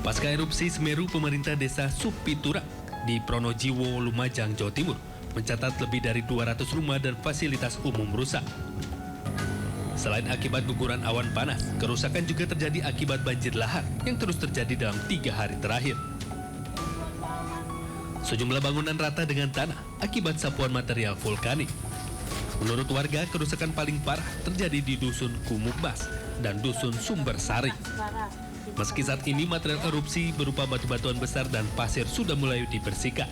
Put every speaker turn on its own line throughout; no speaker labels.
Pasca erupsi Semeru, pemerintah desa Supiturak di Pronojiwo, Lumajang, Jawa Timur mencatat lebih dari 200 rumah dan fasilitas umum rusak. Selain akibat guguran awan panas, kerusakan juga terjadi akibat banjir lahar yang terus terjadi dalam 3 hari terakhir. Sejumlah bangunan rata dengan tanah akibat sapuan material vulkanik. Menurut warga, kerusakan paling parah terjadi di Dusun Kumukbas dan Dusun Sumber Sari. Meski saat ini material erupsi berupa batu-batuan besar dan pasir sudah mulai dibersihkan.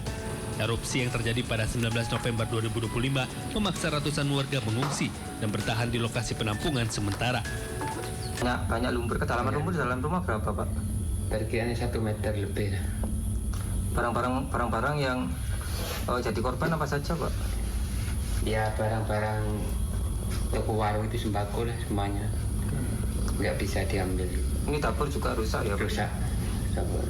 Erupsi yang terjadi pada 19 November 2025 memaksa ratusan warga mengungsi dan bertahan di lokasi penampungan sementara.
Banyak lumpur, kedalaman lumpur di dalam rumah berapa, Pak?
Kiranya 1 meter lebih.
Barang-barang yang jadi korban apa saja, Pak?
Ya barang-barang toko warung itu sembako lah semuanya. Nggak bisa diambil.
Ini dapur juga rusak ya, Pak?
Rusak. Dapur.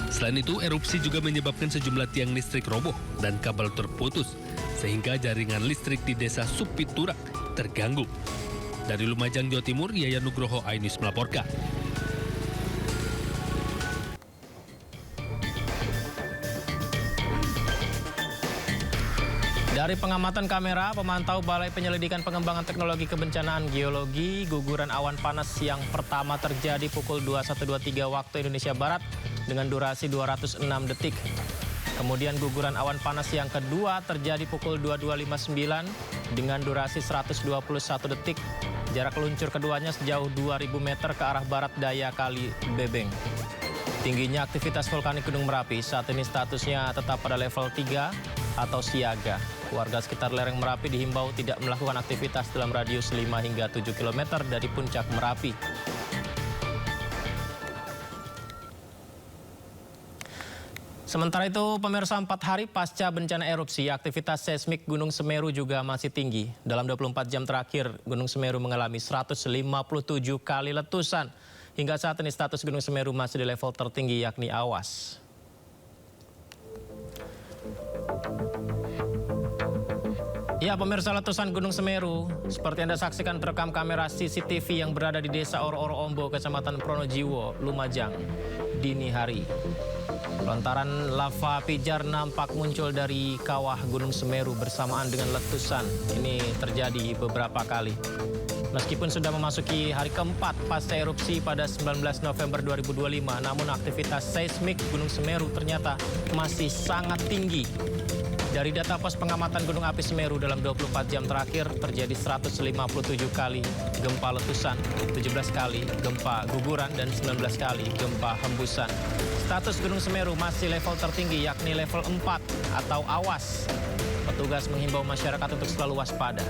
Selain itu, erupsi juga menyebabkan sejumlah tiang listrik roboh dan kabel terputus, sehingga jaringan listrik di desa Supiturak terganggu. Dari Lumajang, Jawa Timur, Yayan Nugroho, iNews melaporkan.
Dari pengamatan kamera, pemantau Balai Penyelidikan Pengembangan Teknologi Kebencanaan Geologi, guguran awan panas yang pertama terjadi pukul 21.23 waktu Indonesia Barat dengan durasi 206 detik. Kemudian guguran awan panas yang kedua terjadi pukul 22.59 dengan durasi 121 detik. Jarak luncur keduanya sejauh 2.000 meter ke arah barat daya Kali Bebeng. Tingginya aktivitas vulkanik Gunung Merapi saat ini statusnya tetap pada level 3 atau siaga. Warga sekitar lereng Merapi dihimbau tidak melakukan aktivitas dalam radius 5 hingga 7 km dari puncak Merapi. Sementara itu, pemirsa, 4 hari pasca bencana erupsi, aktivitas seismik Gunung Semeru juga masih tinggi. Dalam 24 jam terakhir, Gunung Semeru mengalami 157 kali letusan. Hingga saat ini status Gunung Semeru masih di level tertinggi yakni awas. Ya, pemirsa, letusan Gunung Semeru seperti Anda saksikan terekam kamera CCTV yang berada di Desa Oro-Oro Ombo, Kecamatan Pronojiwo, Lumajang, dini hari. Lontaran lava pijar nampak muncul dari kawah Gunung Semeru bersamaan dengan letusan. Ini terjadi beberapa kali. Meskipun sudah memasuki hari keempat pasca erupsi pada 19 November 2025, namun aktivitas seismik Gunung Semeru ternyata masih sangat tinggi. Dari data pos pengamatan Gunung Api Semeru dalam 24 jam terakhir terjadi 157 kali gempa letusan, 17 kali gempa guguran, dan 19 kali gempa hembusan. Status Gunung Semeru masih level tertinggi yakni level 4 atau awas. Petugas menghimbau masyarakat untuk selalu waspada.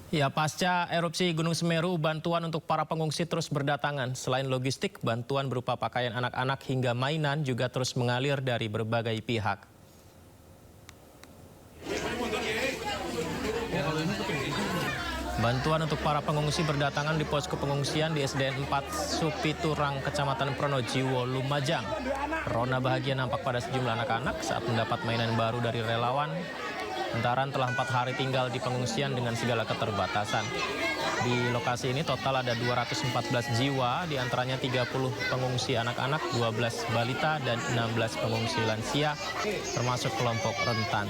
Ya, pasca erupsi Gunung Semeru, bantuan untuk para pengungsi terus berdatangan. Selain logistik, bantuan berupa pakaian anak-anak hingga mainan juga terus mengalir dari berbagai pihak. Bantuan untuk para pengungsi berdatangan di posko pengungsian di SDN 4 Supiturang, Kecamatan Pronojiwo, Lumajang. Rona bahagia nampak pada sejumlah anak-anak saat mendapat mainan baru dari relawan. Lantaran telah 4 hari tinggal di pengungsian dengan segala keterbatasan. Di lokasi ini total ada 214 jiwa, diantaranya 30 pengungsi anak-anak, 12 balita, dan 16 pengungsi lansia, termasuk kelompok rentan.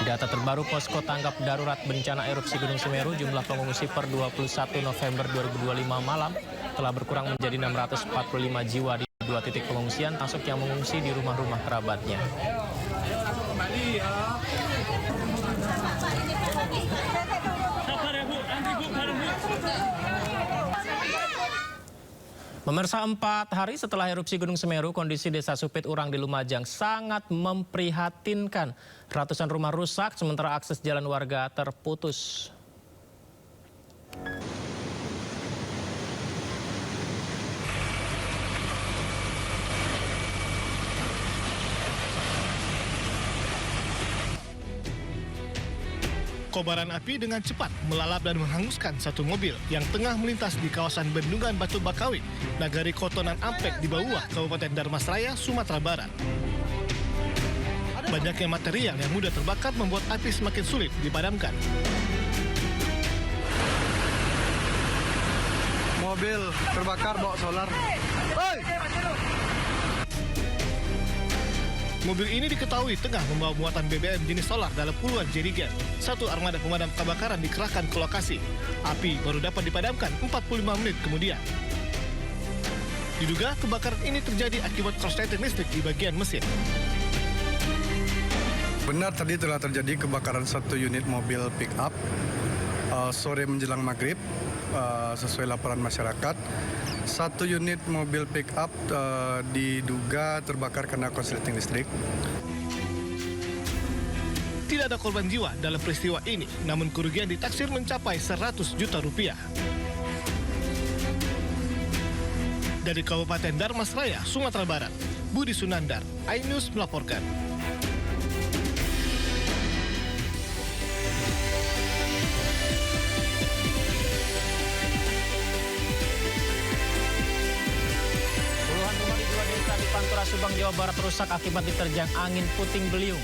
Data terbaru posko tanggap darurat bencana erupsi Gunung Semeru, jumlah pengungsi per 21 November 2025 malam telah berkurang menjadi 645 jiwa di 2 titik pengungsian, termasuk yang mengungsi di rumah-rumah kerabatnya. Pemirsa, 4 hari setelah erupsi Gunung Semeru, kondisi Desa Supit Urang di Lumajang sangat memprihatinkan. Ratusan rumah rusak, sementara akses jalan warga terputus.
Kobaran api dengan cepat melalap dan menghanguskan satu mobil yang tengah melintas di kawasan Bendungan Batu Bakawi, Nagari Kotonan Ampek di Bawah, Kabupaten Darmasraya, Sumatera Barat. Banyaknya material yang mudah terbakar membuat api semakin sulit dipadamkan.
Mobil terbakar bawa solar.
Mobil ini diketahui tengah membawa muatan BBM jenis solar dalam puluhan jerigen. Satu armada pemadam kebakaran dikerahkan ke lokasi. Api baru dapat dipadamkan 45 menit kemudian. Diduga kebakaran ini terjadi akibat korsleting listrik di bagian mesin.
Benar, tadi telah terjadi kebakaran satu unit mobil pick up sore menjelang maghrib sesuai laporan masyarakat. Satu unit mobil pick up diduga terbakar karena korsleting listrik.
Tidak ada korban jiwa dalam peristiwa ini, namun kerugian ditaksir mencapai 100 juta rupiah. Dari Kabupaten Darmasraya, Sumatera Barat, Budi Sunandar, iNews melaporkan.
Puluhan rumah di 2 desa di Pantura, Subang, Jawa Barat rusak akibat diterjang angin puting beliung.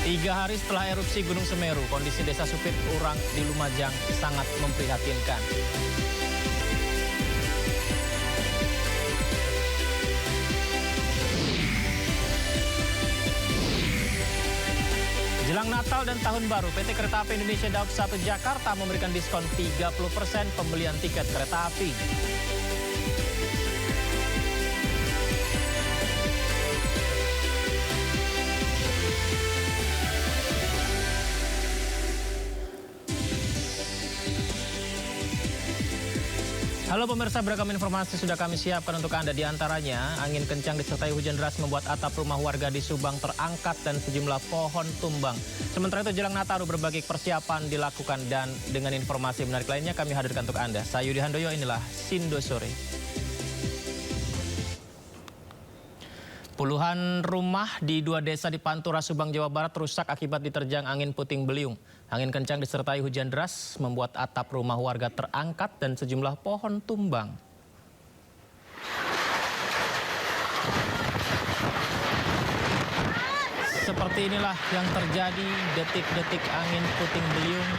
Tiga hari setelah erupsi Gunung Semeru, kondisi desa Supit Urang di Lumajang sangat memprihatinkan. Jelang Natal dan Tahun Baru, PT Kereta Api Indonesia Daup 1 Jakarta memberikan diskon 30% pembelian tiket kereta api. Halo pemirsa, beragam informasi sudah kami siapkan untuk Anda. Di antaranya, angin kencang disertai hujan deras membuat atap rumah warga di Subang terangkat dan sejumlah pohon tumbang. Sementara itu jelang Nataru berbagai persiapan dilakukan dan dengan informasi menarik lainnya kami hadirkan untuk Anda. Saya Yudi Handoyo, inilah Sindo Sore. Puluhan rumah di 2 desa di Pantura, Subang, Jawa Barat rusak akibat diterjang angin puting beliung. Angin kencang disertai hujan deras membuat atap rumah warga terangkat dan sejumlah pohon tumbang. Seperti inilah yang terjadi, detik-detik angin puting beliung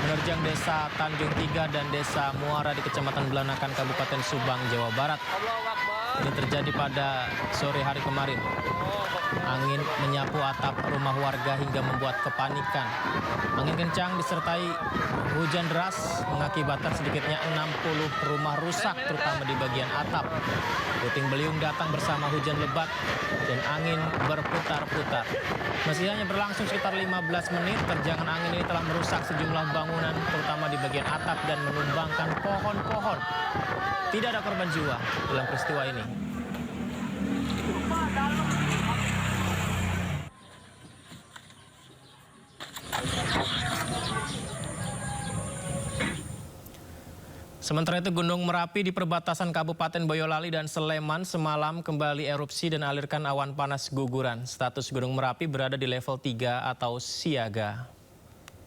menerjang desa Tanjung Tiga dan desa Muara di Kecamatan Belanakan, Kabupaten Subang, Jawa Barat. Ini terjadi pada sore hari kemarin. Angin menyapu atap rumah warga hingga membuat kepanikan. Angin kencang disertai hujan deras mengakibatkan sedikitnya 60 rumah rusak, terutama di bagian atap. Puting beliung datang bersama hujan lebat dan angin berputar-putar. Meski hanya berlangsung sekitar 15 menit, terjangan angin ini telah merusak sejumlah bangunan, terutama di bagian atap dan menumbangkan pohon-pohon. Tidak ada korban jiwa dalam peristiwa ini. Sementara itu Gunung Merapi di perbatasan Kabupaten Boyolali dan Sleman semalam kembali erupsi dan alirkan awan panas guguran. Status Gunung Merapi berada di level 3 atau siaga.